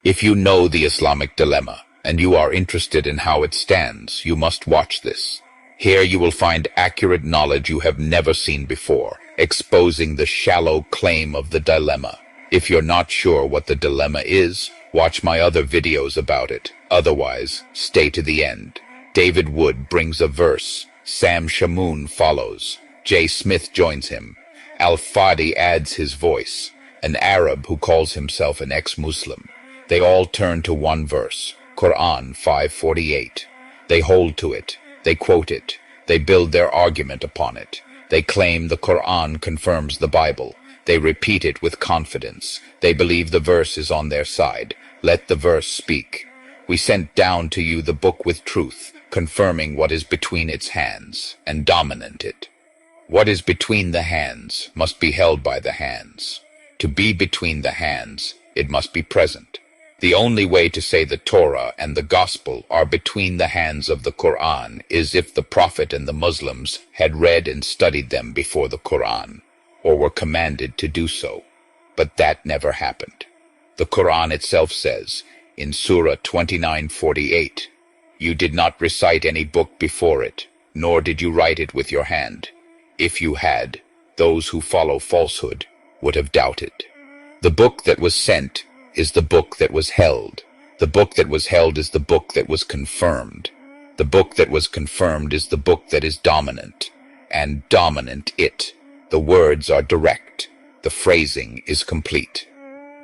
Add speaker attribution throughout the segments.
Speaker 1: If you know the Islamic Dilemma, and you are interested in how it stands, you must watch this. Here you will find accurate knowledge you have never seen before, exposing the shallow claim of the dilemma. If you're not sure what the dilemma is, watch my other videos about it. Otherwise, stay to the end. David Wood brings a verse. Sam Shamoun follows. J. Smith joins him. Al-Fadi adds his voice. An Arab who calls himself an ex-Muslim. They all turn to one verse, Qur'an 5:48. They hold to it. They quote it. They build their argument upon it. They claim the Qur'an confirms the Bible. They repeat it with confidence. They believe the verse is on their side. Let the verse speak. We sent down to you the book with truth, confirming what is between its hands, and dominant it. What is between the hands must be held by the hands. To be between the hands, it must be present. The only way to say the Torah and the Gospel are between the hands of the Qur'an is if the Prophet and the Muslims had read and studied them before the Qur'an, or were commanded to do so. But that never happened. The Qur'an itself says, in Surah 29:48, "You did not recite any book before it, nor did you write it with your hand. If you had, those who follow falsehood would have doubted." The book that was sent is the book that was held. The book that was held is the book that was confirmed. The book that was confirmed is the book that is dominant, and dominant it. The words are direct. The phrasing is complete.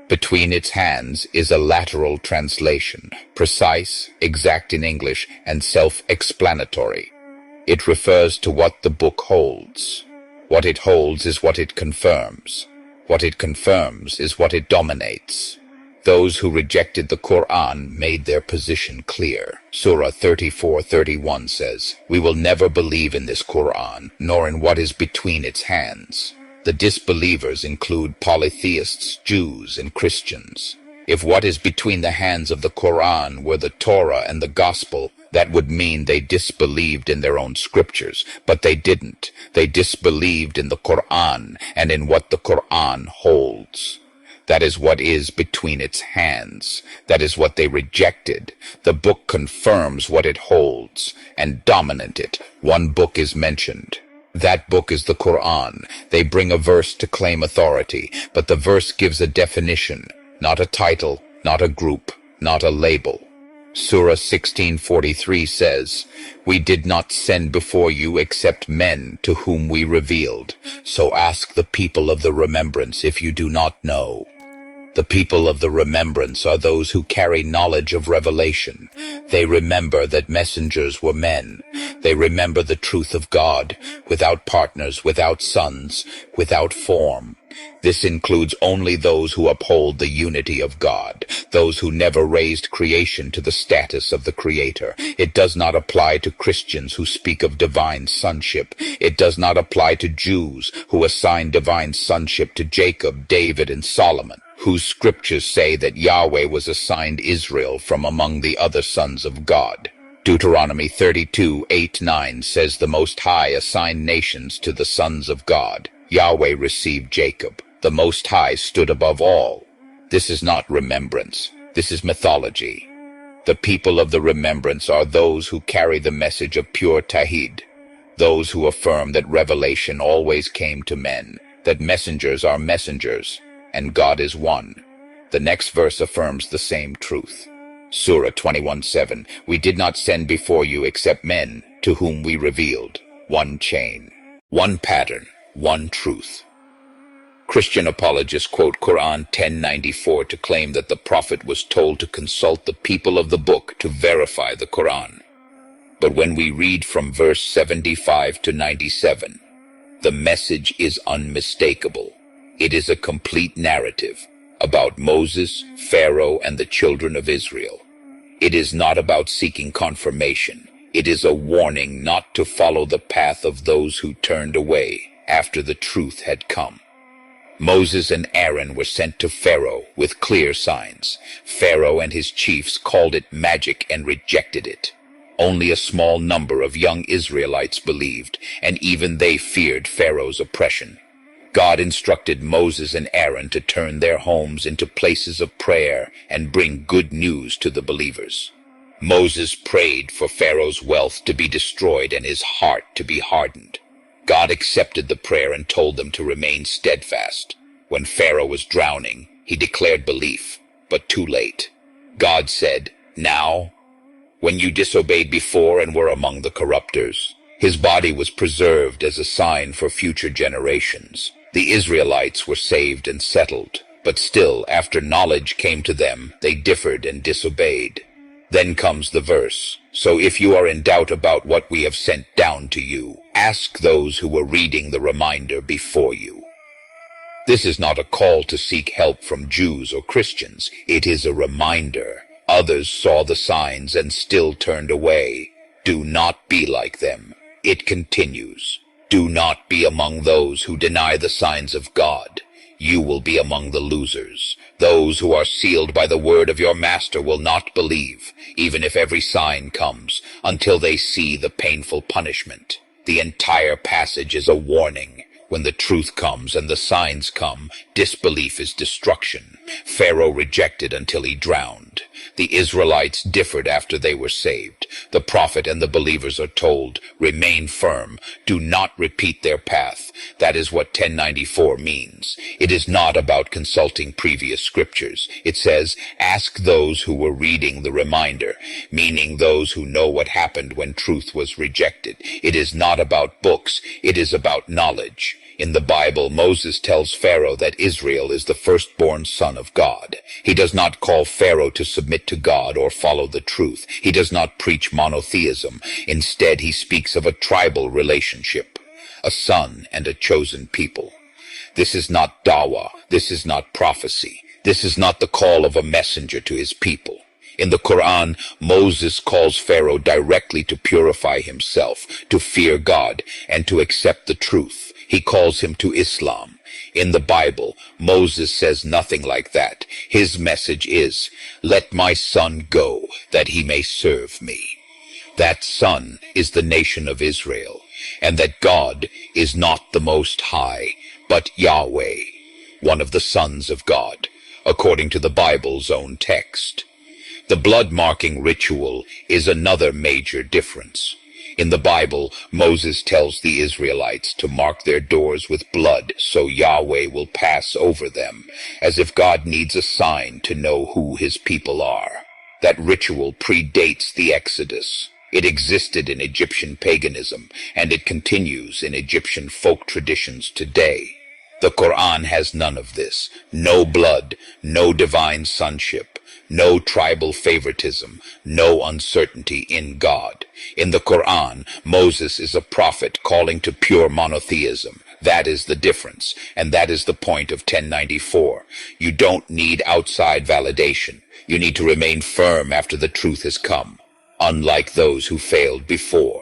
Speaker 1: Between its hands is a lateral translation, precise, exact in English, and self-explanatory. It refers to what the book holds. What it holds is what it confirms. What it confirms is what it dominates. Those who rejected the Qur'an made their position clear. Surah 34:31 says, "We will never believe in this Qur'an, nor in what is between its hands." The disbelievers include polytheists, Jews, and Christians. If what is between the hands of the Qur'an were the Torah and the Gospel, that would mean they disbelieved in their own scriptures, but they didn't. They disbelieved in the Qur'an and in what the Qur'an holds. That is what is between its hands. That is what they rejected. The book confirms what it holds, and dominant it. One book is mentioned. That book is the Qur'an. They bring a verse to claim authority, but the verse gives a definition, not a title, not a group, not a label. Surah 16:43 says, "We did not send before you except men to whom we revealed. So ask the people of the remembrance if you do not know." The people of the remembrance are those who carry knowledge of revelation. They remember that messengers were men. They remember the truth of God, without partners, without sons, without form. This includes only those who uphold the unity of God, those who never raised creation to the status of the Creator. It does not apply to Christians who speak of divine sonship. It does not apply to Jews who assign divine sonship to Jacob, David, and Solomon, whose scriptures say that Yahweh was assigned Israel from among the other sons of God. Deuteronomy 32:8-9 says the Most High assigned nations to the sons of God. Yahweh received Jacob. The Most High stood above all. This is not remembrance. This is mythology. The people of the remembrance are those who carry the message of pure Tawhid, those who affirm that revelation always came to men, that messengers are messengers, and God is one. The next verse affirms the same truth. Surah 21:7, "We did not send before you except men to whom we revealed." One chain, one pattern, one truth. Christian apologists quote Qur'an 10:94 to claim that the Prophet was told to consult the people of the book to verify the Qur'an. But when we read from verse 75 to 97, the message is unmistakable. It is a complete narrative about Moses, Pharaoh, and the children of Israel. It is not about seeking confirmation. It is a warning not to follow the path of those who turned away after the truth had come. Moses and Aaron were sent to Pharaoh with clear signs. Pharaoh and his chiefs called it magic and rejected it. Only a small number of young Israelites believed, and even they feared Pharaoh's oppression. God instructed Moses and Aaron to turn their homes into places of prayer and bring good news to the believers. Moses prayed for Pharaoh's wealth to be destroyed and his heart to be hardened. God accepted the prayer and told them to remain steadfast. When Pharaoh was drowning, he declared belief, but too late. God said, "Now, when you disobeyed before and were among the corruptors," his body was preserved as a sign for future generations. The Israelites were saved and settled, but still, after knowledge came to them, they differed and disobeyed. Then comes the verse, "So if you are in doubt about what we have sent down to you, ask those who were reading the reminder before you." This is not a call to seek help from Jews or Christians. It is a reminder. Others saw the signs and still turned away. Do not be like them. It continues. Do not be among those who deny the signs of God. You will be among the losers. Those who are sealed by the word of your master will not believe, even if every sign comes, until they see the painful punishment. The entire passage is a warning. When the truth comes and the signs come, disbelief is destruction. Pharaoh rejected until he drowned. The Israelites differed after they were saved. The prophet and the believers are told, remain firm. Do not repeat their path. That is what 1094 means. It is not about consulting previous scriptures. It says, ask those who were reading the reminder, meaning those who know what happened when truth was rejected. It is not about books. It is about knowledge. In the Bible, Moses tells Pharaoh that Israel is the firstborn son of God. He does not call Pharaoh to submit to God or follow the truth. He does not preach monotheism. Instead, he speaks of a tribal relationship, a son and a chosen people. This is not dawah. This is not prophecy. This is not the call of a messenger to his people. In the Qur'an, Moses calls Pharaoh directly to purify himself, to fear God, and to accept the truth. He calls him to Islam. In the Bible, Moses says nothing like that. His message is, let my son go, that he may serve me. That son is the nation of Israel, and that God is not the Most High, but Yahweh, one of the sons of God, according to the Bible's own text. The blood-marking ritual is another major difference. In the Bible, Moses tells the Israelites to mark their doors with blood so Yahweh will pass over them, as if God needs a sign to know who his people are. That ritual predates the Exodus. It existed in Egyptian paganism, and it continues in Egyptian folk traditions today. The Qur'an has none of this. No blood, no divine sonship, no tribal favoritism, no uncertainty in God. In the Qur'an, Moses is a prophet calling to pure monotheism. That is the difference, and that is the point of 1094. You don't need outside validation. You need to remain firm after the truth has come, unlike those who failed before.